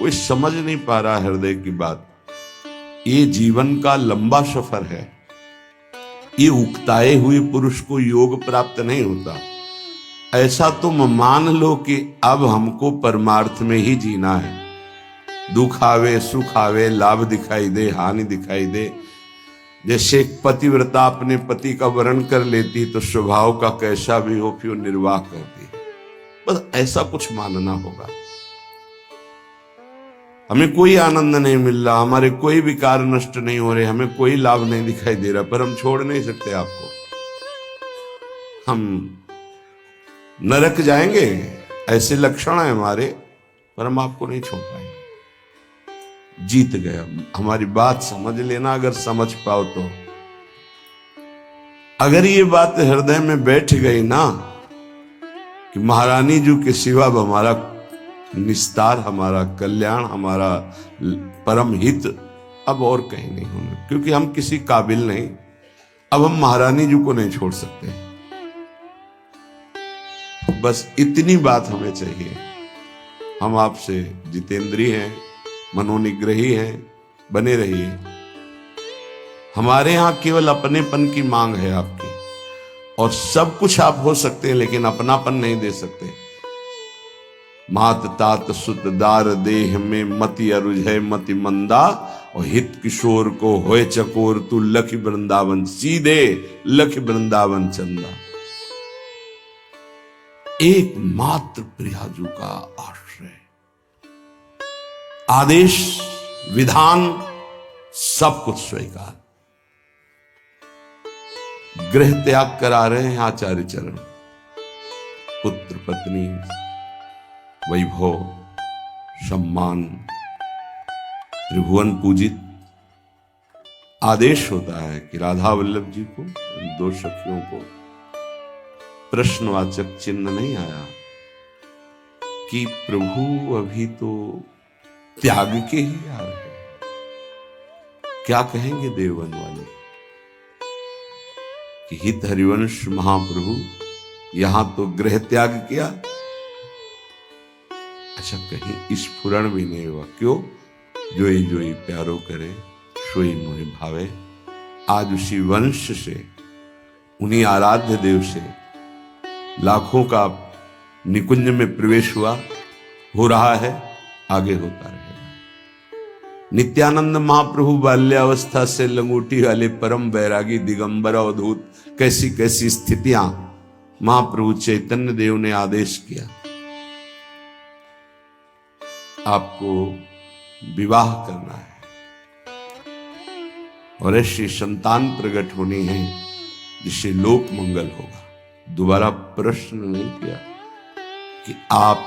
कोई समझ नहीं पा रहा हृदय की बात। ये जीवन का लंबा सफर है। ये उकताए हुए पुरुष को योग प्राप्त नहीं होता। ऐसा तुम मान लो कि अब हमको परमार्थ में ही जीना है। दुख आवे सुख आवे, लाभ दिखाई दे हानि दिखाई दे, जैसे एक पतिव्रता अपने पति का वर्ण कर लेती तो स्वभाव का कैसा भी हो फिर निर्वाह करती है। बस ऐसा कुछ मानना होगा। हमें कोई आनंद नहीं मिल रहा, हमारे कोई विकार नष्ट नहीं हो रहे, हमें कोई लाभ नहीं दिखाई दे रहा, पर हम छोड़ नहीं सकते आपको। हम नरक जाएंगे ऐसे लक्षण है हमारे, पर हम आपको नहीं छोड़ पाएंगे। जीत गया। हमारी बात समझ लेना, अगर समझ पाओ तो। अगर ये बात हृदय में बैठ गई ना कि महारानी जी के सिवा हमारा निस्तार, हमारा कल्याण, हमारा परम हित अब और कहीं नहीं होना, क्योंकि हम किसी काबिल नहीं। अब हम महारानी जी को नहीं छोड़ सकते। बस इतनी बात हमें चाहिए। हम आपसे जितेंद्रीय हैं, मनोनिग्रही हैं, बने रहिए। हमारे यहां केवल अपनेपन की मांग है आपकी, और सब कुछ आप हो सकते हैं लेकिन अपनापन नहीं दे सकते। मात तात सुत दार देह में मति अरुझय मति मंदा, और हित किशोर को होए चकोर तू लख वृंदावन, सीधे लख वृंदावन चंदा। एकमात्र प्रियाजू का आश्रय, आदेश विधान सब कुछ स्वीकार। गृह त्याग करा रहे हैं आचार्य चरण। पुत्र पत्नी, वैभव, सम्मान, त्रिभुवन पूजित। आदेश होता है कि राधा वल्लभ जी को, दो सखियों को प्रश्नवाचक चिन्ह नहीं आया कि प्रभु अभी तो त्याग के ही आ रहे हैं, क्या कहेंगे देववन वाले कि हित हरिवंश महाप्रभु यहां तो गृह त्याग किया। अच्छा, कहीं स्फुरण भी नहीं हुआ। क्यों? जोई प्यारो करे सोई मोहि भावे। आज उसी वंश से, उन्हीं आराध्य देव से लाखों का निकुंज में प्रवेश हुआ, हो रहा है, आगे होता रहेगा। नित्यानंद महाप्रभु बाल्यावस्था से लंगोटी वाले परम बैरागी दिगंबर अवधूत, कैसी कैसी स्थितियां महाप्रभु चैतन्य देव ने आदेश किया, आपको विवाह करना है और ऐसी संतान प्रकट होनी है जिससे लोक मंगल होगा। दोबारा प्रश्न नहीं किया कि आप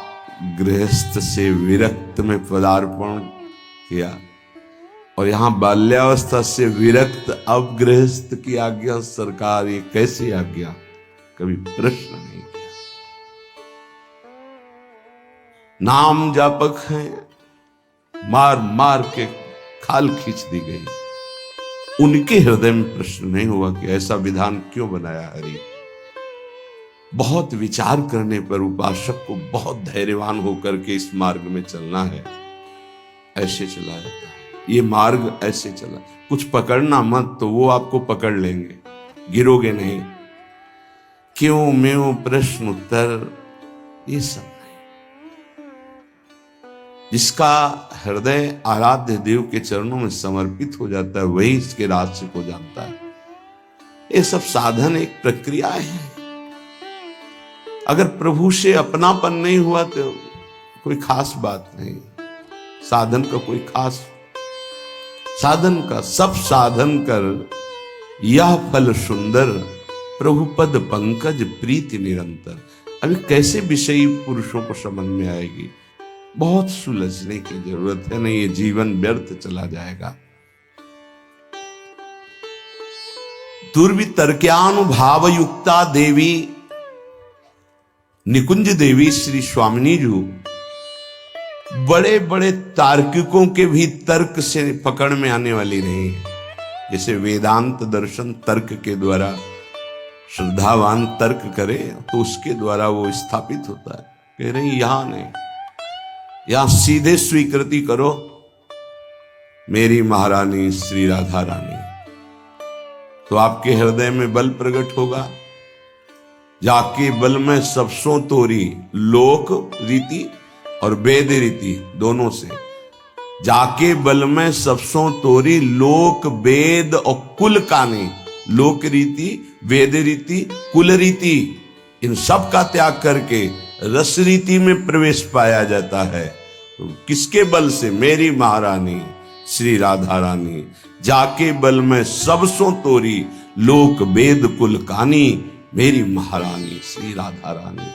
गृहस्थ से विरक्त में पदार्पण किया, और यहां बाल्यावस्था से विरक्त अब गृहस्थ की आज्ञा, सरकार ये कैसी आज्ञा, कभी प्रश्न नहीं किया। नाम जापक हैं, मार मार के खाल खींच दी गई। उनके हृदय में प्रश्न नहीं हुआ कि ऐसा विधान क्यों बनाया हरि। बहुत विचार करने पर उपासक को बहुत धैर्यवान होकर के इस मार्ग में चलना है। ऐसे चला जाता है ये मार्ग, ऐसे चला। कुछ पकड़ना मत, तो वो आपको पकड़ लेंगे, गिरोगे नहीं। क्यों म्यों प्रश्न उत्तर ये सब नहीं। जिसका हृदय आराध्य देव के चरणों में समर्पित हो जाता है वही इसके रहस्य को जानता है। ये सब साधन एक प्रक्रिया है। अगर प्रभु से अपनापन नहीं हुआ तो कोई खास बात नहीं। साधन का कोई खास, साधन का सब साधन कर यह फल सुंदर, प्रभु पद पंकज प्रीति निरंतर। अभी कैसे विषयी पुरुषों को समझ में आएगी? बहुत सुलझने की जरूरत है, नहीं ये जीवन व्यर्थ चला जाएगा। दुर्वितर्क्यानुभाव युक्ता देवी निकुंज देवी श्री स्वामिनी जी बड़े बड़े तार्किकों के भी तर्क से पकड़ में आने वाली नहीं है। जैसे वेदांत दर्शन तर्क के द्वारा, श्रद्धावान तर्क करे तो उसके द्वारा वो स्थापित होता है। कह रही यहां नहीं, यहां सीधे स्वीकृति करो, मेरी महारानी श्री राधा रानी, तो आपके हृदय में बल प्रकट होगा। जाके बल में सबसों तोरी, लोक रीति और वेद रीति दोनों से, जाके बल में सबसों तोरी लोक वेद और कुल कानी, लोक रीति, वेद रीति, कुल रीति, इन सब का त्याग करके रस रीति में प्रवेश पाया जाता है। तो किसके बल से? मेरी महारानी श्री राधा रानी। जाके बल में सबसों तोरी लोक वेद कुल कानी, मेरी महारानी श्री राधा रानी।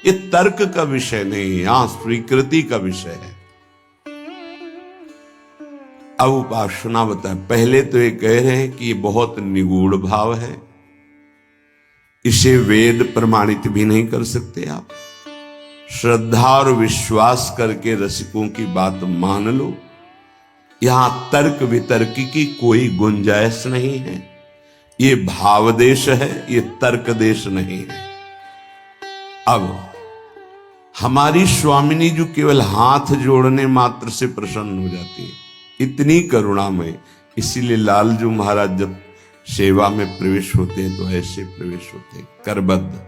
ये तर्क का विषय नहीं, यहां स्वीकृति का विषय है। अब उपासना बताए। पहले तो ये कह रहे हैं कि ये बहुत निगूढ़ भाव है, इसे वेद प्रमाणित भी नहीं कर सकते आप। श्रद्धा और विश्वास करके रसिकों की बात मान लो, यहां तर्क वितर्क की कोई गुंजाइश नहीं है। ये भाव देश है, ये तर्क देश नहीं है। अब हमारी स्वामिनी जो केवल हाथ जोड़ने मात्र से प्रसन्न हो जाती है, इतनी करुणामय, इसीलिए लालजू महाराज जब सेवा में प्रवेश होते हैं तो ऐसे प्रवेश होते हैं, करबद्ध,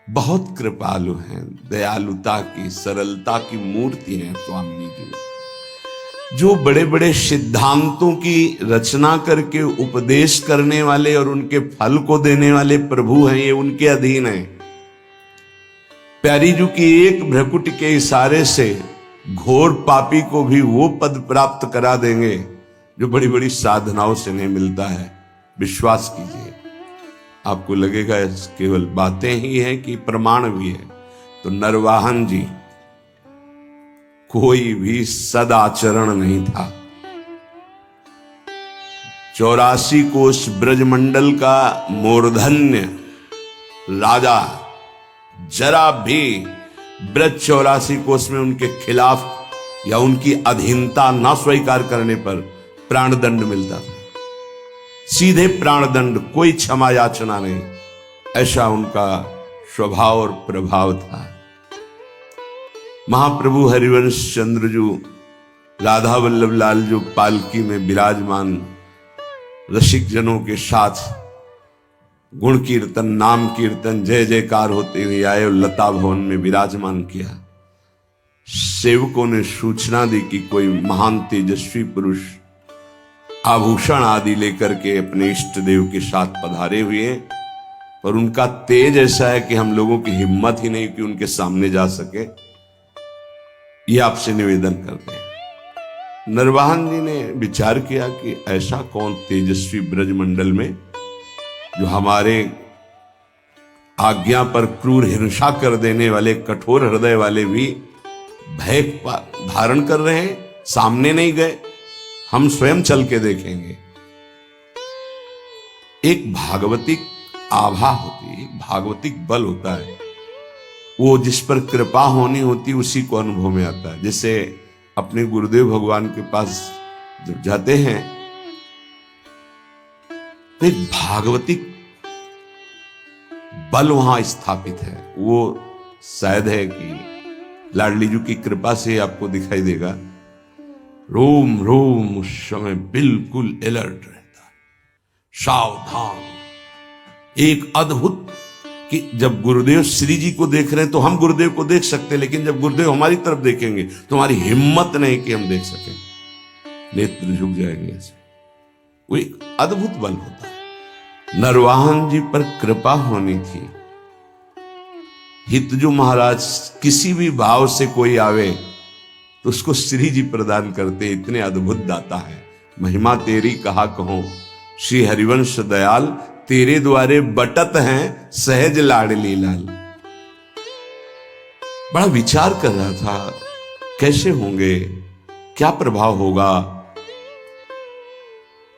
बहुत कृपालु हैं, दयालुता की, सरलता की मूर्ति हैं स्वामिनी जी। जो बड़े बड़े सिद्धांतों की रचना करके उपदेश करने वाले और उनके फल को देने वाले प्रभु हैं, ये उनके अधीन हैं। प्यारी जी की एक भ्रकुट के इशारे से घोर पापी को भी वो पद प्राप्त करा देंगे जो बड़ी बड़ी साधनाओं से नहीं मिलता है। विश्वास कीजिए, आपको लगेगा केवल बातें ही हैं कि प्रमाण भी है। तो नरवाहन जी कोई भी सदाचरण नहीं था। 84 कोष ब्रजमंडल का मूर्धन्य राजा जरा भी ब्रज 84 कोष में उनके खिलाफ या उनकी अधीनता न स्वीकार करने पर प्राणदंड मिलता था। सीधे प्राणदंड, कोई क्षमा याचना नहीं, ऐसा उनका स्वभाव और प्रभाव था। महाप्रभु हरिवंश चंद्र जो राधा वल्लभ लाल जो पालकी में विराजमान रसिक जनों के साथ गुण कीर्तन, नाम कीर्तन, जय जयकार होते हुए आए और लता भवन में विराजमान किया। सेवकों ने सूचना दी कि कोई महान तेजस्वी पुरुष आभूषण आदि लेकर के अपने इष्ट देव के साथ पधारे हुए हैं, और उनका तेज ऐसा है कि हम लोगों की हिम्मत ही नहीं कि उनके सामने जा सके। ये आपसे निवेदन करते हैं। नरवाहन जी ने विचार किया कि ऐसा कौन तेजस्वी ब्रजमंडल में जो हमारे आज्ञा पर क्रूर हिंसा कर देने वाले कठोर हृदय वाले भी भय धारण कर रहे हैं, सामने नहीं गए, हम स्वयं चल के देखेंगे। एक भागवतिक आभा होती है, एक भागवतिक बल होता है, वो जिस पर कृपा होनी होती उसी को अनुभव में आता है। जैसे अपने गुरुदेव भगवान के पास जब जाते हैं तो एक भागवतिक बल वहां स्थापित है। वो शायद है कि लाडली जी की कृपा से आपको दिखाई देगा। रोम रोम उस समय बिल्कुल अलर्ट रहता है, सावधान। एक अद्भुत कि जब गुरुदेव श्री जी को देख रहे हैं तो हम गुरुदेव को देख सकते हैं, लेकिन जब गुरुदेव हमारी तरफ देखेंगे तो हमारी हिम्मत नहीं कि हम देख सकें, नेत्र झुक जाएंगे ऐसे। वो एक अद्भुत बल होता है। नरवाहन जी पर कृपा होनी थी। हितजू महाराज किसी भी भाव से कोई आवे तो उसको श्री जी प्रदान करते, इतने अद्भुत दाता है। महिमा तेरी कहा कहो, श्री हरिवंश दयाल, तेरे द्वारे बटत हैं सहज लाडली लाल। बड़ा विचार कर रहा था कैसे होंगे, क्या प्रभाव होगा।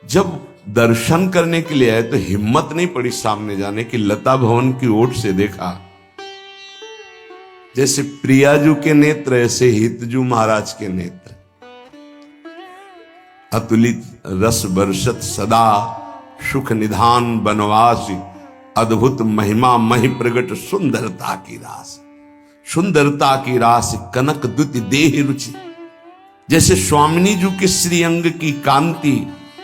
जब दर्शन करने के लिए आए तो हिम्मत नहीं पड़ी सामने जाने की। लता भवन की ओट से देखा, जैसे प्रियाजू के नेत्र ऐसे हितजू महाराज के नेत्र, अतुलित रस बरसत सदा, सुख निधान बनवासी, अद्भुत महिमा महि प्रगट सुंदरता की रास। सुंदरता की रास कनक दुति देह रुचि। जैसे स्वामिनी जी के श्री अंग की कांति,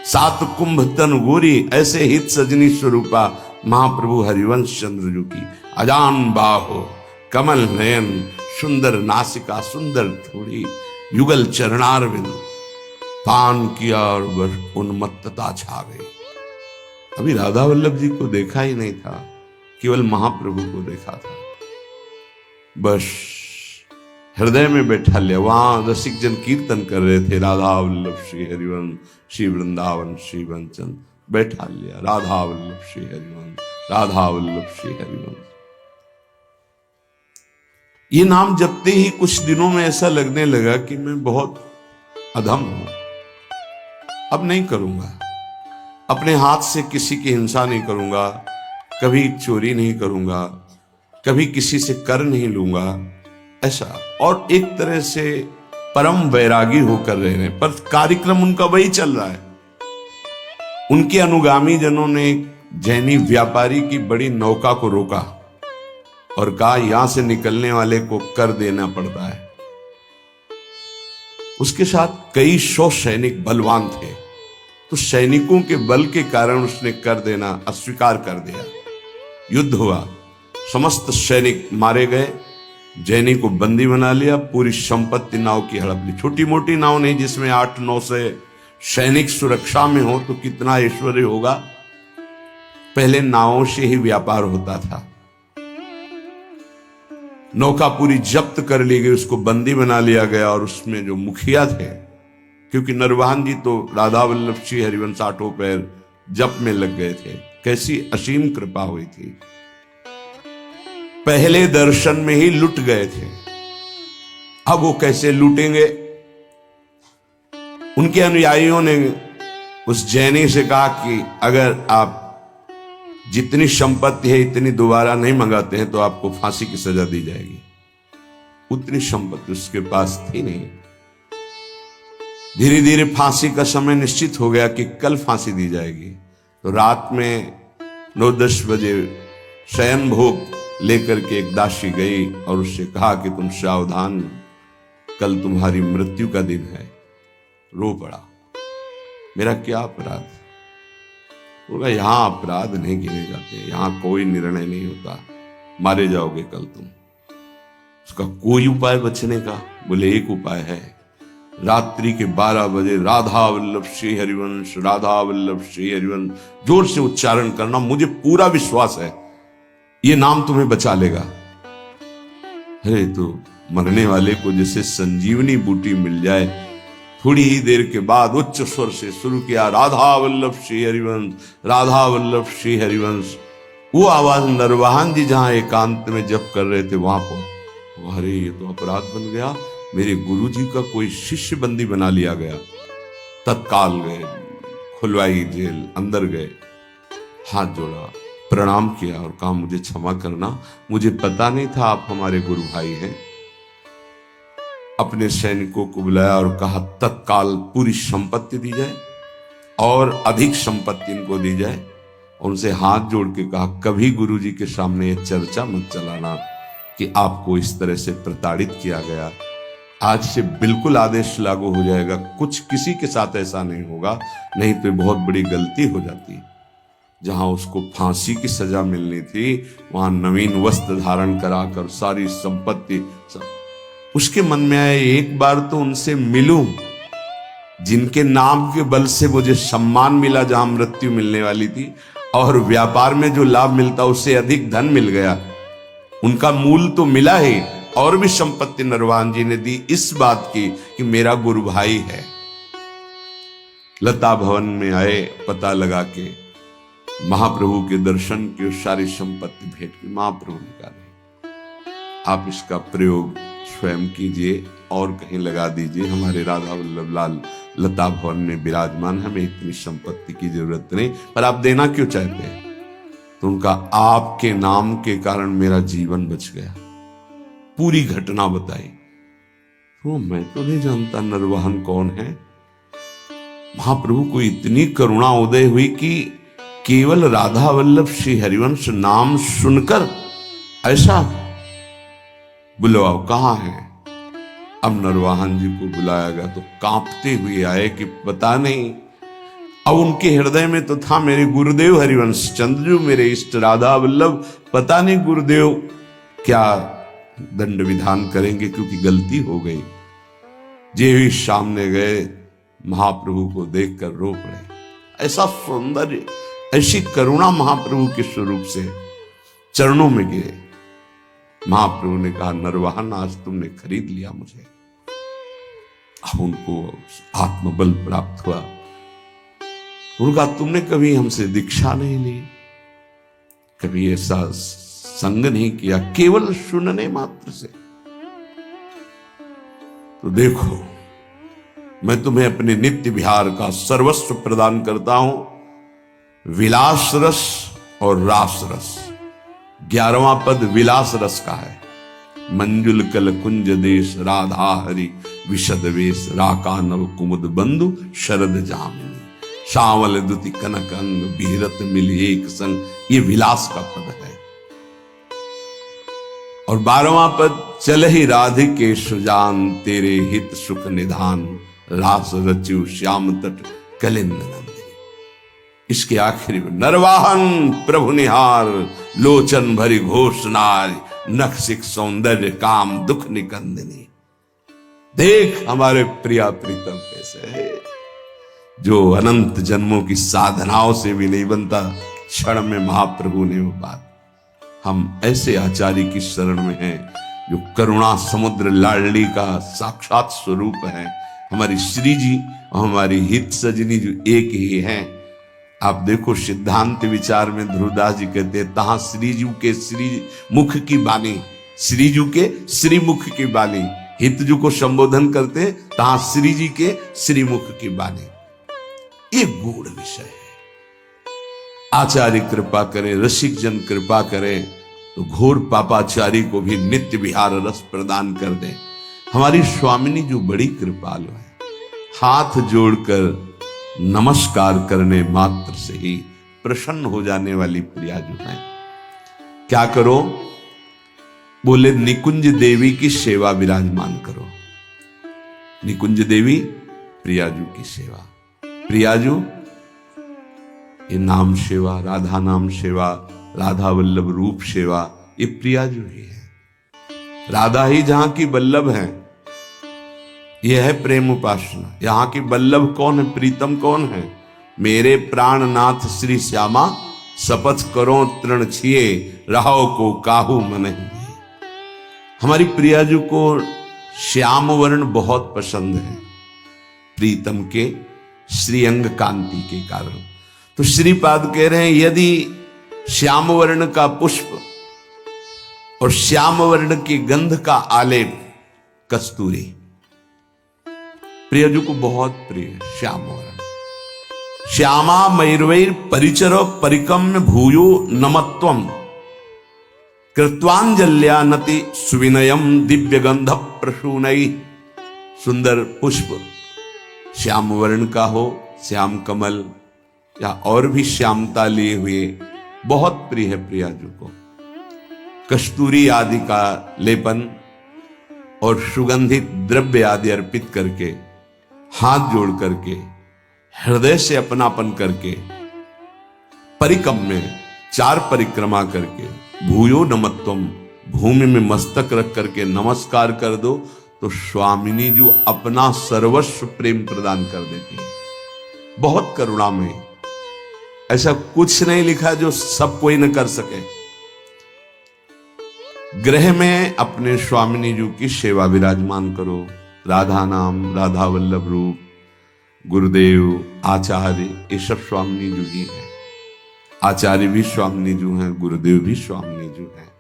सात कुंभ तन गोरी, ऐसे हित सजनी स्वरूपा महाप्रभु हरिवंश चंद्र जी की अजान बाहो, कमल नयन, सुंदर नासिका, सुंदर थोड़ी, युगल चरणारविंद, पान किया और बस उन्मत्तता छा गई। अभी राधा वल्लभ जी को देखा ही नहीं था, केवल महाप्रभु को देखा था। बस हृदय में बैठा लिया। वहां रसिक जन कीर्तन कर रहे थे, राधा वल्लभ श्री हरिवंश, श्री वृंदावन श्री वंचन, बैठा लिया राधा वल्लभ श्री हरिवंश, राधा वल्लभ श्री हरिवंश। ये नाम जपते ही कुछ दिनों में ऐसा लगने लगा कि मैं बहुत अधम हूं, अब नहीं करूंगा, अपने हाथ से किसी की हिंसा नहीं करूंगा, कभी चोरी नहीं करूंगा, कभी किसी से कर नहीं लूंगा, ऐसा। और एक तरह से परम वैरागी होकर रह रहे हैं, पर कार्यक्रम उनका वही चल रहा है। उनके अनुगामी जनों ने जैनी व्यापारी की बड़ी नौका को रोका और कहा यहां से निकलने वाले को कर देना पड़ता है। उसके साथ कई 100 सैनिक बलवान थे, तो सैनिकों के बल के कारण उसने कर देना अस्वीकार कर दिया। युद्ध हुआ, समस्त सैनिक मारे गए, जैनी को बंदी बना लिया, पूरी संपत्ति नाव की हड़प ली। छोटी मोटी नाव नहीं जिसमें 8-9 से सैनिक सुरक्षा में हो तो कितना ऐश्वर्य होगा। पहले नावों से ही व्यापार होता था। नौका पूरी जब्त कर ली गई, उसको बंदी बना लिया गया और उसमें जो मुखिया थे, क्योंकि नरवाहन जी तो राधा वल्लभ श्री हरिवंश आठों पैर जप में लग गए थे, कैसी असीम कृपा हुई थी। पहले दर्शन में ही लुट गए थे, अब वो कैसे लूटेंगे। उनके अनुयायियों ने उस जैनी से कहा कि अगर आप जितनी संपत्ति है इतनी दोबारा नहीं मंगाते हैं तो आपको फांसी की सजा दी जाएगी। उतनी संपत्ति उसके पास थी नहीं। धीरे धीरे फांसी का समय निश्चित हो गया कि कल फांसी दी जाएगी, तो रात में 9-10 बजे शयन भोग लेकर के एक दासी गई और उससे कहा कि तुम सावधान, कल तुम्हारी मृत्यु का दिन है। रो पड़ा, मेरा क्या अपराध? बोला यहां अपराध नहीं गिने जाते, यहां कोई निर्णय नहीं होता, मारे जाओगे कल तुम। उसका कोई उपाय बचने का? बोले एक उपाय है, रात्रि के 12 बजे राधा वल्लभ श्री हरिवंश, राधा वल्लभ श्री हरिवंश जोर से उच्चारण करना, मुझे पूरा विश्वास है ये नाम तुम्हें बचा लेगा। अरे तो मरने वाले को जैसे संजीवनी बूटी मिल जाए, थोड़ी ही देर के बाद उच्च स्वर से शुरू किया राधा वल्लभ श्री हरिवंश, राधा वल्लभ श्री हरिवंश। वो आवाज नरवाहन जी जहां एकांत में जप कर रहे थे वहां पर, अरे ये तो अपराध बन गया, मेरे गुरु जी का कोई शिष्य बंदी बना लिया गया। तत्काल गए, खुलवाई जेल, अंदर गए, हाथ जोड़ा, प्रणाम किया और कहा मुझे क्षमा करना, मुझे पता नहीं था आप हमारे गुरु भाई हैं। अपने सैनिकों को बुलाया और कहा तत्काल पूरी संपत्ति दी जाए और अधिक संपत्ति इनको दी जाए। उनसे हाथ जोड़ के कहा कभी गुरु जी के सामने यह चर्चा मत चलाना कि आपको इस तरह से प्रताड़ित किया गया। आज से बिल्कुल आदेश लागू हो जाएगा, कुछ किसी के साथ ऐसा नहीं होगा, नहीं तो बहुत बड़ी गलती हो जाती। जहां उसको फांसी की सजा मिलनी थी वहां नवीन वस्त्र धारण कराकर सारी संपत्ति उसके मन में आया एक बार तो उनसे मिलूं, जिनके नाम के बल से मुझे सम्मान मिला जहां मृत्यु मिलने वाली थी, और व्यापार में जो लाभ मिलता उससे अधिक धन मिल गया। उनका मूल तो मिला ही, और भी संपत्ति नरवाहन जी ने दी इस बात की कि मेरा गुरु भाई है। लता भवन में आए, पता लगा के महाप्रभु के दर्शन की सारी संपत्ति भेंट की। महाप्रभु ने कहा आप इसका प्रयोग स्वयं कीजिए और कहीं लगा दीजिए, हमारे राधा वल्लभ लाल लता भवन में विराजमान, हमें इतनी संपत्ति की जरूरत नहीं, पर आप देना क्यों चाहते हैं? तो उनका आपके नाम के कारण मेरा जीवन बच गया। पूरी घटना बताई। तो मैं तो नहीं जानता नरवाहन कौन है। महाप्रभु को इतनी करुणा उदय हुई कि केवल राधा वल्लभ श्री हरिवंश नाम सुनकर ऐसा बुलवाओ, कहाँ है? अब नरवाहन जी को बुलाया गया तो कांपते हुए आए कि पता नहीं। अब उनके हृदय में तो था मेरे गुरुदेव हरिवंश चंद्र जो मेरे इष्ट राधा वल्लभ, पता नहीं गुरुदेव क्या दंड विधान करेंगे, क्योंकि गलती हो गई। जे भी सामने गए महाप्रभु को देखकर रो पड़े। ऐसा सौंदर्य, ऐसी करुणा महाप्रभु के स्वरूप से चरणों में गिरे। महाप्रभु ने कहा, नरवाहन आज तुमने खरीद लिया मुझे। अब उनको आत्मबल प्राप्त हुआ। उनका तुमने कभी हमसे दीक्षा नहीं ली, कभी ऐसा संग नहीं किया, केवल सुनने मात्र से। तो देखो, मैं तुम्हें अपने नित्य विहार का सर्वस्व प्रदान करता हूं, विलास रस और रास रस। 11वां पद विलास रस का है। मंजुल कल कुंज देश राधा हरि विशद वेश, राका नव कुमुद बंधु शरद जामिनी, श्यामल दुति कनक अंग बिहरत मिल एक संग। ये विलास का पद है। और 12वां पद, चल ही राधिके सुजान तेरे हित सुख निधान, रास रच्यु श्याम तट कलिंद नंदिनी। इसके आखिरी में, नरवाहन प्रभु निहार लोचन भरी घोष नारी, नखसिक सौंदर्य काम दुख निकंदिनी। देख हमारे प्रिया प्रीतम कैसे है, जो अनंत जन्मों की साधनाओं से भी नहीं बनता, क्षण में महाप्रभु ने वो बात। हम ऐसे आचार्य की शरण में हैं जो करुणा समुद्र लाडली का साक्षात स्वरूप है। हमारी श्री जी और हमारी हित सजनी जो एक ही हैं। आप देखो सिद्धांत विचार में ध्रुवदास जी कहते हैं, तहां श्रीजू के श्री मुख की बानी, श्रीजू के श्री मुख की बानी। हितजू को संबोधन करते तहां श्री जी के श्री मुख की बानी। ये गूढ़ विषय है। आचार्य कृपा करें, रसिक जन कृपा करें तो घोर पापाचारी को भी नित्य विहार रस प्रदान कर दें। हमारी स्वामिनी जो बड़ी कृपालु है, हाथ जोड़कर नमस्कार करने मात्र से ही प्रसन्न हो जाने वाली प्रिया जो है। क्या करो? बोले निकुंज देवी की सेवा विराजमान करो। निकुंज देवी प्रियाजू की सेवा। प्रियाजू ये नाम सेवा, राधा नाम सेवा, राधा वल्लभ रूप सेवा, ये प्रियाजू ही है। राधा ही जहां की वल्लभ है, यह है प्रेम उपासना। यहां की वल्लभ कौन है, प्रीतम कौन है? मेरे प्राणनाथ श्री श्यामा, शपथ करो तृण छिए, रहो को काहू मन ही। हमारी प्रियाजू को श्याम वर्ण बहुत पसंद है, प्रीतम के श्रीअंग कांति के कारण। तो श्रीपाद कह रहे हैं, यदि श्याम वर्ण का पुष्प और श्याम वर्ण की गंध का आलेप कस्तूरी प्रियजू को बहुत प्रिय है। श्याम वर्ण श्यामा मयूरवैर परिचर परिकम्य भूयो नमत्वम, कृत्वांजल्या नति सुविनयम दिव्य गंध प्रसूनई। सुंदर पुष्प श्याम वर्ण का हो, श्याम कमल या और भी श्यामता लिए हुए बहुत प्रिय है प्रियाजू को। कस्तूरी आदि का लेपन और सुगंधित द्रव्य आदि अर्पित करके, हाथ जोड़ करके, हृदय से अपनापन करके, परिकम में 4 परिक्रमा करके, भूयो नमत्वम, भूमि में मस्तक रख करके नमस्कार कर दो तो स्वामिनी जो अपना सर्वस्व प्रेम प्रदान कर देती है। बहुत करुणामय, ऐसा कुछ नहीं लिखा जो सब कोई न कर सके। गृह में अपने स्वामिनी जी की सेवा विराजमान करो। राधा नाम, राधा वल्लभ रूप, गुरुदेव, आचार्य, ये सब स्वामिनी जी ही है। आचार्य भी स्वामिनी जी हैं, गुरुदेव भी स्वामिनी जी हैं।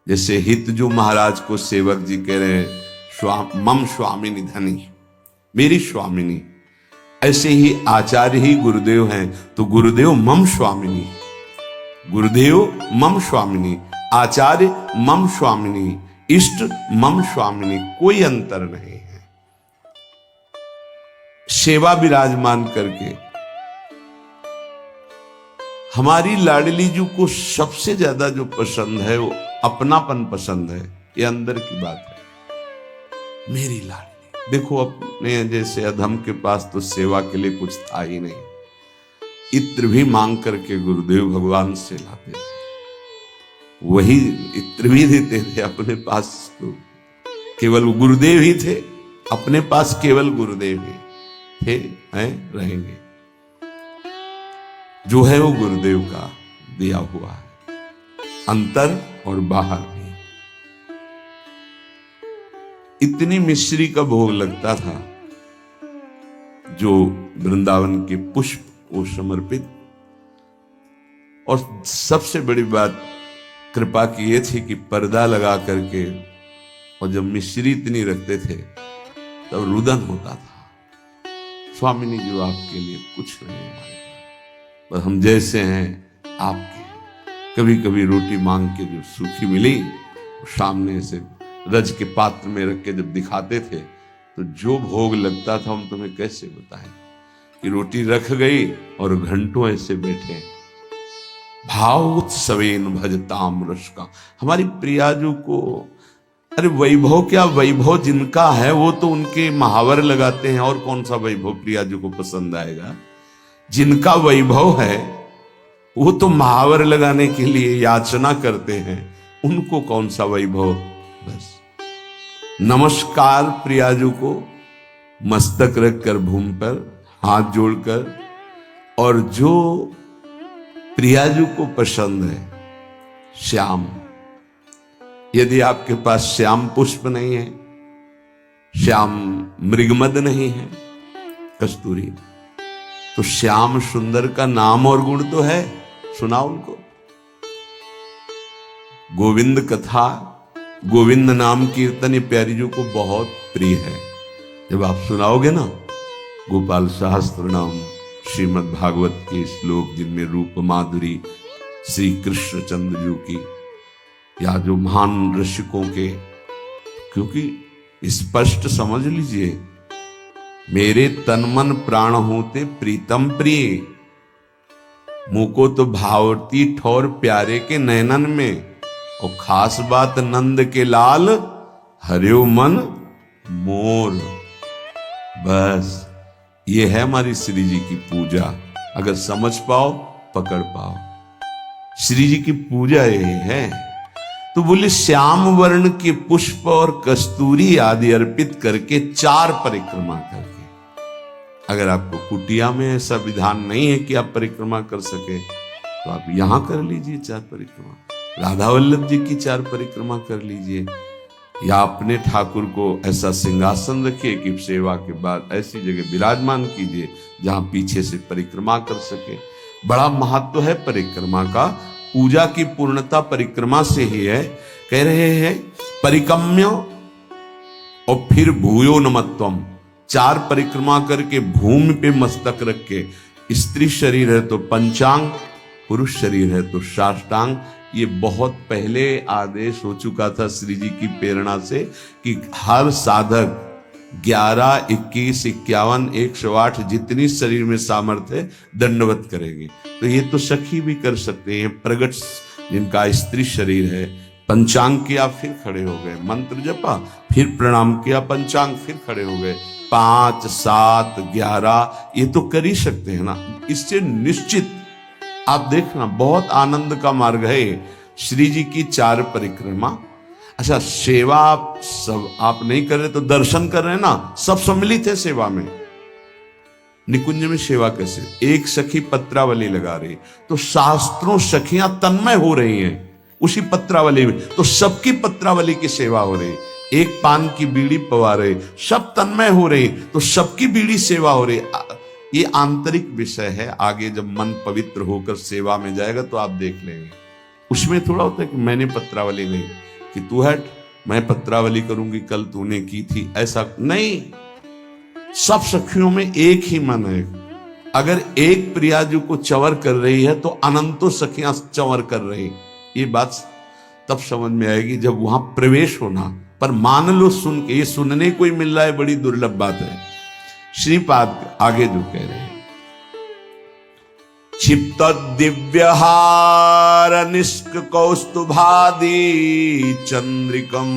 जैसे हित जो महाराज को सेवक जी कह रहे हैं, मम स्वामिनी धनी, मेरी स्वामिनी, ऐसे ही आचार्य ही गुरुदेव हैं तो गुरुदेव मम स्वामिनी, गुरुदेव मम स्वामिनी, आचार्य मम स्वामिनी, इष्ट मम स्वामिनी, कोई अंतर नहीं है। सेवा विराजमान करके हमारी लाडली जी को सबसे ज्यादा जो पसंद है वो अपनापन पसंद है। ये अंदर की बात है। मेरी लाडली, देखो अपने जैसे अधम के पास तो सेवा के लिए कुछ था ही नहीं, इत्र भी मांग करके गुरुदेव भगवान से लाते थे, वही इत्र भी देते थे। अपने पास तो केवल गुरुदेव ही थे, अपने पास केवल गुरुदेव ही थे, हैं, रहेंगे। जो है वो गुरुदेव का दिया हुआ है, अंतर और बाहर भी। इतनी मिश्री का भोग लगता था जो वृंदावन के पुष्प को समर्पित। और सबसे बड़ी बात कृपा की ये थी कि पर्दा लगा करके, और जब मिश्री इतनी रखते थे तब रुदन होता था, स्वामिनी जी आपके लिए कुछ नहीं हमारे पास, बस हम जैसे हैं आपके। कभी कभी रोटी मांग के जो सूखी मिली, सामने से रज के पात्र में रख के जब दिखाते थे तो जो भोग लगता था हम तुम्हें कैसे बताएं, कि रोटी रख गई और घंटों ऐसे बैठे। भावोत्सवेन भजताम रस का, हमारी प्रियाजू को, अरे वैभव क्या, वैभव जिनका है वो तो उनके महावर लगाते हैं, और कौन सा वैभव प्रियाजू को पसंद आएगा। जिनका वैभव है वो तो महावर लगाने के लिए याचना करते हैं, उनको कौन सा वैभव। बस नमस्कार प्रियाजू को, मस्तक रखकर भूमि पर हाथ जोड़कर। और जो प्रियाजू को पसंद है श्याम, यदि आपके पास श्याम पुष्प नहीं है, श्याम मृगमद नहीं है, कस्तूरी, तो श्याम सुंदर का नाम और गुण तो है, सुनाओ उनको। गोविंद कथा, गोविंद नाम कीर्तन ये प्यारी जी को बहुत प्रिय है। जब आप सुनाओगे ना गोपाल शास्त्र नाम श्रीमद् भागवत के श्लोक, जिनमें रूप माधुरी श्री कृष्ण चंद्र जी की, या जो महान ऋषिकों के, क्योंकि स्पष्ट समझ लीजिए, मेरे तन मन प्राण होते प्रीतम प्रिय, मुको तो भावती ठौर प्यारे के नैनन में, और खास बात नंद के लाल हरियो मन मोर। बस ये है हमारी श्री जी की पूजा। अगर समझ पाओ, पकड़ पाओ, श्री जी की पूजा यही है। तो बोले श्याम वर्ण के पुष्प और कस्तूरी आदि अर्पित करके 4 परिक्रमा करके। अगर आपको कुटिया में ऐसा विधान नहीं है कि आप परिक्रमा कर सके, तो आप यहां कर लीजिए 4 परिक्रमा, राधा वल्लभ जी की 4 परिक्रमा कर लीजिए, या अपने ठाकुर को ऐसा सिंहासन रखिए कि सेवा के बाद ऐसी जगह विराजमान कीजिए जहां पीछे से परिक्रमा कर सके। बड़ा महत्व है परिक्रमा का, पूजा की पूर्णता परिक्रमा से ही है। कह रहे हैं परिक्रम्य और फिर भूयो नमत्वम, 4 परिक्रमा करके भूमि पे मस्तक रख के, स्त्री शरीर है तो पंचांग, पुरुष शरीर है तो साष्टांग। ये बहुत पहले आदेश हो चुका था श्री जी की प्रेरणा से कि हर साधक 11, 21, 51, 108 जितनी शरीर में सामर्थ्य है दंडवत करेंगे। तो ये तो सखी भी कर सकते हैं। प्रगट जिनका स्त्री शरीर है, पंचांग किया फिर खड़े हो गए, मंत्र जपा फिर प्रणाम किया, पंचांग फिर खड़े हो गए, 5, 7, 11 ये तो कर ही सकते हैं ना। इससे निश्चित आप देखना बहुत आनंद का मार्ग है श्री जी की 4 परिक्रमा। अच्छा, सेवा आप नहीं कर रहे तो दर्शन कर रहे हैं ना, सब सम्मिलित है सेवा में। निकुंज में सेवा कैसे, एक सखी पत्रावली लगा रही तो शास्त्रों सखियां तन्मय हो रही हैं उसी पत्रावली में, तो सबकी पत्रावली की सेवा हो रही। एक पान की बीड़ी पवा रहे, सब तन्मय हो रही तो सबकी बीड़ी सेवा हो रही। ये आंतरिक विषय है। आगे जब मन पवित्र होकर सेवा में जाएगा तो आप देख लेंगे। उसमें थोड़ा होता है कि मैंने पत्रावली नहीं, कि तू हट मैं पत्रावली करूंगी, कल तूने की थी, ऐसा नहीं। सब सखियों में एक ही मन है। अगर एक प्रियाजू को चंवर कर रही है तो अनंतों सखियां चंवर कर रही। ये बात तब समझ में आएगी जब वहां प्रवेश होना। पर मान लो सुन के, ये सुनने को ही मिल रहा है, बड़ी दुर्लभ बात है। श्रीपाद आगे जो कह रहे हैं, क्षिप्त दिव्यहार निष्क कौस्तुभादि चंद्रिकम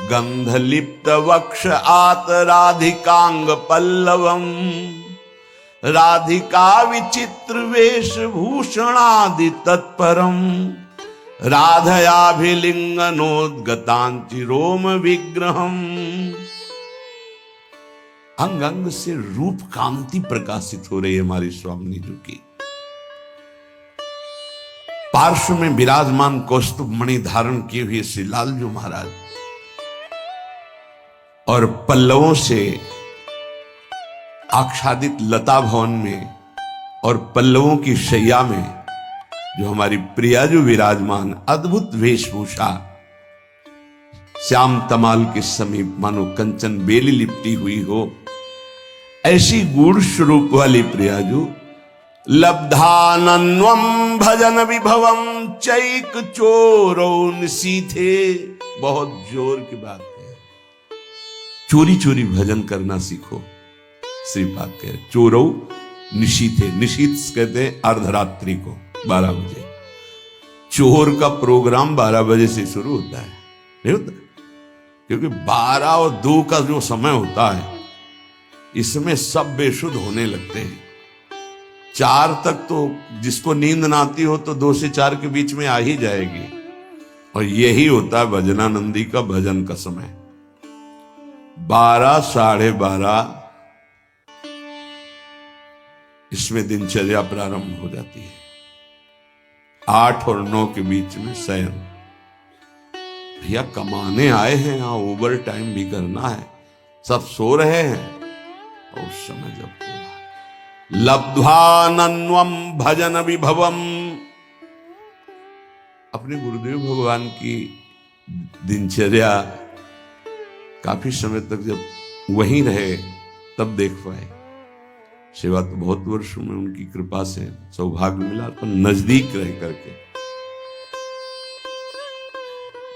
गंधलिप्त वक्ष आत राधिकांग पल्लवम राधिका विचित्र वेशभूषणादि तत्परम राधयाभिलिंगनोद्गतांचि रोम विग्रहम। अंग अंग से रूप कांति प्रकाशित हो रही है हमारी स्वामिनी जी की। पार्श्व में विराजमान कौस्तुभ मणि धारण किए हुए श्री लालजू महाराज और पल्लवों से आच्छादित लता भवन में और पल्लवों की शैया में जो हमारी प्रियाजू विराजमान, अद्भुत वेशभूषा, श्याम तमाल के समीप मानो कंचन बेली लिपटी हुई हो, ऐसी गूढ़ स्वरूप वाली प्रियाजू लब्धानन्वम भजन विभवम चैक चोरौ निशीथे। बहुत जोर की बात है, चोरी चोरी भजन करना सीखो। श्रीपाद कह रहे चोरौ निशीथे, निशीथ कहते हैं अर्धरात्रि को 12 बजे। चोर का प्रोग्राम 12 बजे से शुरू होता है, नहीं होता? क्योंकि 12 और 2 का जो समय होता है इसमें सब बेशुद्ध होने लगते हैं। 4 तक तो जिसको नींद ना आती हो तो 2 से 4 के बीच में आ ही जाएगी, और यही होता है भजनानंदी का भजन का समय। 12 साढ़े 12 इसमें दिनचर्या प्रारंभ हो जाती है। 8 और 9 के बीच में शयन। भैया कमाने आए हैं, यहां ओवर टाइम भी करना है, सब सो रहे हैं। और उस समय जब लब्ध्वानन्वम भजन विभवम, अपने गुरुदेव भगवान की दिनचर्या काफी समय तक जब वहीं रहे तब देख पाए। सेवा तो बहुत वर्षों में उनकी कृपा से सौभाग्य मिला, पर नजदीक रह करके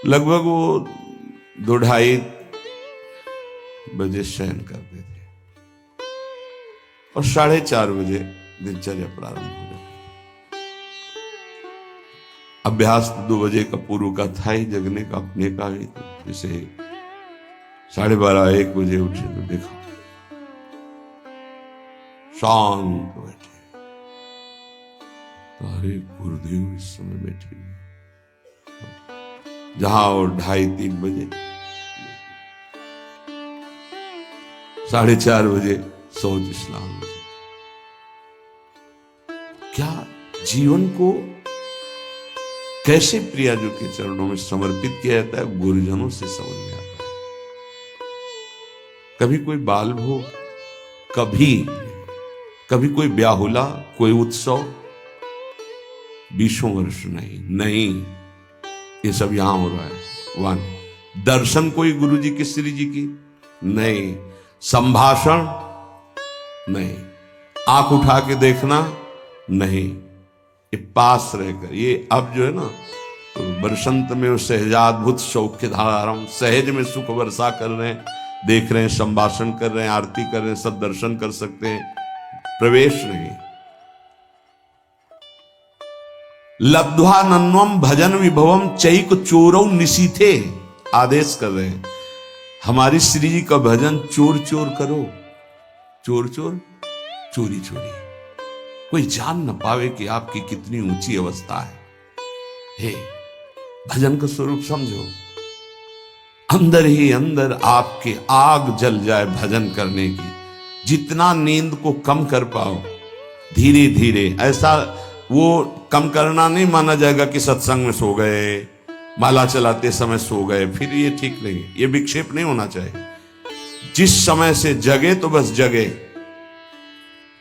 लगभग वो 2-2:30 बजे शयन करते थे और 4:30 बजे दिनचर्या प्रारंभ हो जाती। अभ्यास तो 2 बजे का पूर्व का था ही, जगने का अपने का ही। तो जैसे 12:30-1 बजे उठे तो देखा शांत बैठे, तो अरे गुरुदेव इस समय बैठे। जहां और 2:30-3 बजे, 4:30 बजे सोच इस्लाम। क्या जीवन को कैसे प्रियाजू के चरणों में समर्पित किया जाता है, गुरुजनों से समझ में आता है। कभी कोई बाल भोग, कभी कोई ब्याहुला, कोई उत्सव, 20 वर्ष नहीं, ये सब यहां हो रहा है। 1 दर्शन कोई गुरु जी की, श्री जी की नहीं, संभाषण नहीं, आंख उठा के देखना नहीं, ये पास रहकर। ये अब जो है ना, तो बरसंत में सहजाद्भुत सौख्य धारम, सहज में सुख वर्षा कर रहे हैं, देख रहे हैं, संभाषण कर रहे हैं, आरती कर रहे हैं, सब दर्शन कर सकते हैं, प्रवेश नहीं। लब्ध्वानन्वम भजन विभवम चैक चोरौ निशीथे, आदेश कर रहे हैं हमारी श्री जी का भजन चोर चोर करो, चोर चोर, चोरी चोरी, कोई जान न पावे कि आपकी कितनी ऊंची अवस्था है। हे भजन का स्वरूप समझो, अंदर ही अंदर आपके आग जल जाए भजन करने की। जितना नींद को कम कर पाओ धीरे धीरे, ऐसा वो कम करना नहीं माना जाएगा कि सत्संग में सो गए, माला चलाते समय सो गए, फिर ये ठीक नहीं, ये विक्षेप नहीं होना चाहिए। जिस समय से जगे तो बस जगे,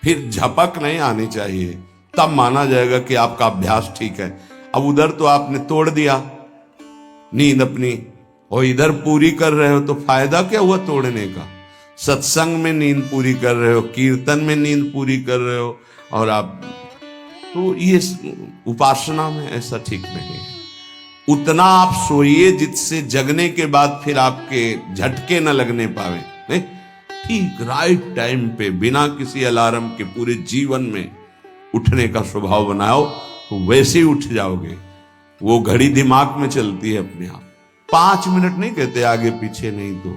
फिर झपक नहीं आनी चाहिए, तब माना जाएगा कि आपका अभ्यास ठीक है। अब उधर तो आपने तोड़ दिया नींद अपनी, और इधर पूरी कर रहे हो, तो फायदा क्या हुआ तोड़ने का। सत्संग में नींद पूरी कर रहे हो, कीर्तन में नींद पूरी कर रहे हो, और आप तो ये उपासना में ऐसा ठीक नहीं है। उतना आप सोइए जिससे जगने के बाद फिर आपके झटके न लगने पावे, नहीं ठीक राइट टाइम पे, बिना किसी अलार्म के पूरे जीवन में उठने का स्वभाव बनाओ तो वैसे ही उठ जाओगे। वो घड़ी दिमाग में चलती है अपने आप, 5 मिनट नहीं कहते, आगे पीछे नहीं। तो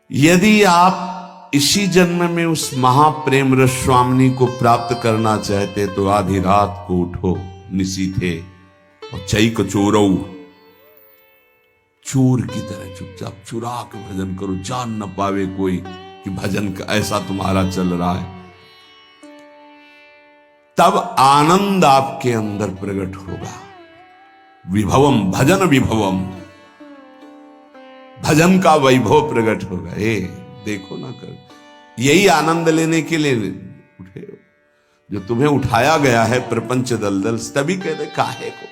यदि आप इसी जन्म में उस महाप्रेम रस स्वामिनी को प्राप्त करना चाहते तो आधी रात को उठो निसी थे और चई कचोरऊ, चोर की तरह चुपचाप चुरा के भजन करो, जान न पावे कोई कि भजन का ऐसा तुम्हारा चल रहा है। तब आनंद आपके अंदर प्रकट होगा। विभवम भजन विभवम, भजन का वैभव प्रकट होगा। देखो ना कर, यही आनंद लेने के लिए उठे हो, जो तुम्हें उठाया गया है प्रपंच दलदल, तभी कहते काहे को।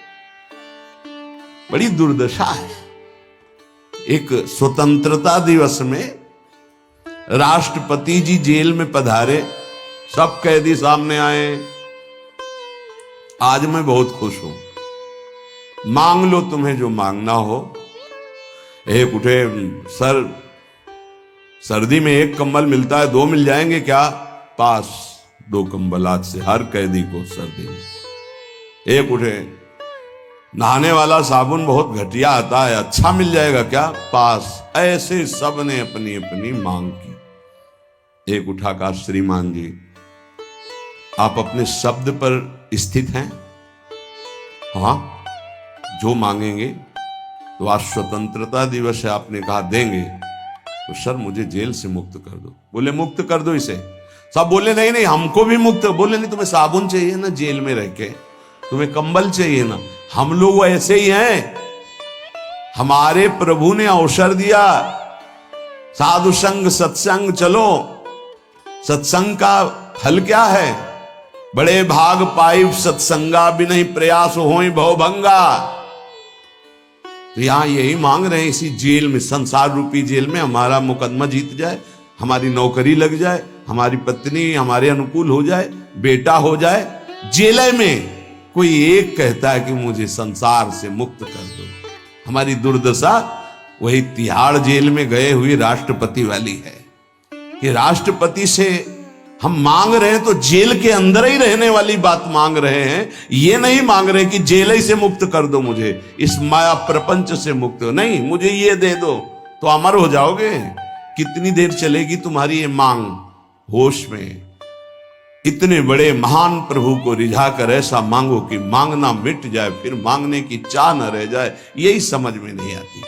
बड़ी दुर्दशा है। एक स्वतंत्रता दिवस में राष्ट्रपति जी जेल में पधारे, सब कैदी सामने आए। आज मैं बहुत खुश हूं, मांग लो तुम्हें जो मांगना हो। एक उठे, सर सर्दी में 1 कंबल मिलता है, 2 मिल जाएंगे क्या? पास 2 कंबल आज से हर कैदी को सर्दी में। एक उठे, नहाने वाला साबुन बहुत घटिया आता है, अच्छा मिल जाएगा क्या? पास। ऐसे सब ने अपनी अपनी मांग की। एक उठा का, श्रीमान जी आप अपने शब्द पर स्थित हैं? हाँ, जो मांगेंगे। तो आज स्वतंत्रता दिवस है, आपने कहा देंगे, तो सर मुझे जेल से मुक्त कर दो। बोले मुक्त कर दो इसे? सब बोले नहीं नहीं हमको भी मुक्त। बोले नहीं, तुम्हें साबुन चाहिए ना जेल में रह के, तुम्हें कंबल चाहिए ना, हम लोग ऐसे ही हैं। हमारे प्रभु ने अवसर दिया, साधु संग सत्संग चलो। सत्संग का फल क्या है? बड़े भाग पाई सत्संगा, भी नहीं प्रयास होई भवभंगा। तो यहां यही मांग रहे हैं, इसी जेल में, संसार रूपी जेल में हमारा मुकदमा जीत जाए, हमारी नौकरी लग जाए, हमारी पत्नी हमारे अनुकूल हो जाए, बेटा हो जाए। जेल में कोई एक कहता है कि मुझे संसार से मुक्त कर दो। हमारी दुर्दशा वही तिहाड़ जेल में गए हुए राष्ट्रपति वाली है कि राष्ट्रपति से हम मांग रहे हैं तो जेल के अंदर ही रहने वाली बात मांग रहे हैं। ये नहीं मांग रहे कि जेल ही से मुक्त कर दो मुझे, इस माया प्रपंच से मुक्त। नहीं, मुझे ये दे दो तो अमर हो जाओगे। कितनी देर चलेगी तुम्हारी ये मांग? होश में इतने बड़े महान प्रभु को रिझा कर ऐसा मांगो कि मांगना मिट जाए, फिर मांगने की चाह न रह जाए। यही समझ में नहीं आती।